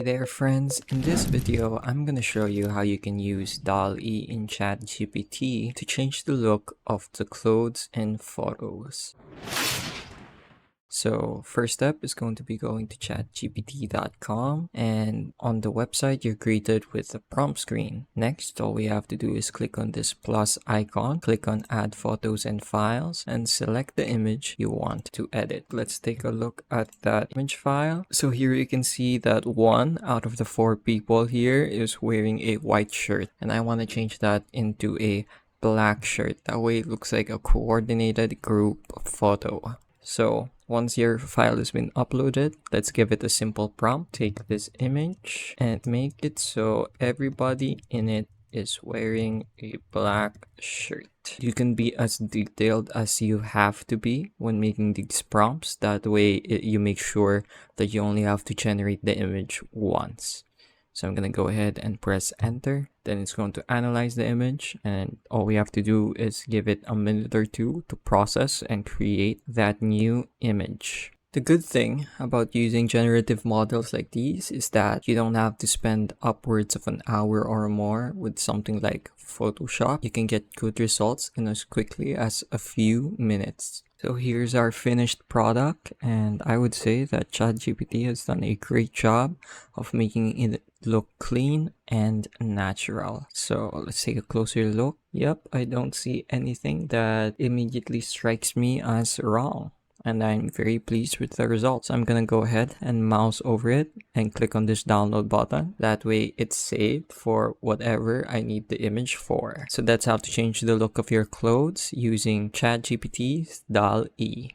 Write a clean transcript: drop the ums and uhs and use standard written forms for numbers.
Hey there friends, in this video I'm gonna show you how you can use DALL-E in ChatGPT to change the look of the clothes and photos. So first step is going to be going to chatgpt.com, and on the website you're greeted with a prompt screen. Next, all we have to do is click on this plus icon, click on add photos and files, and select the image you want to edit. Let's take a look at that image file. So here you can see that 1 out of the 4 people here is wearing a white shirt, and I want to change that into a black shirt. That way it looks like a coordinated group photo. So once your file has been uploaded, let's give it a simple prompt. Take this image and make it so everybody in it is wearing a black shirt. You can be as detailed as you have to be when making these prompts. That way you make sure that you only have to generate the image once. So I'm going to go ahead and press enter. Then it's going to analyze the image, and all we have to do is give it a minute or two to process and create that new image. The good thing about using generative models like these is that you don't have to spend upwards of an hour or more with something like Photoshop. You can get good results in as quickly as a few minutes. So here's our finished product, and I would say that ChatGPT has done a great job of making it look clean and natural. So let's take a closer look. Yep, I don't see anything that immediately strikes me as wrong, and I'm very pleased with the results. I'm gonna go ahead and mouse over it and click on this download button. That way it's saved for whatever I need the image for. So that's how to change the look of your clothes using ChatGPT's DALL-E.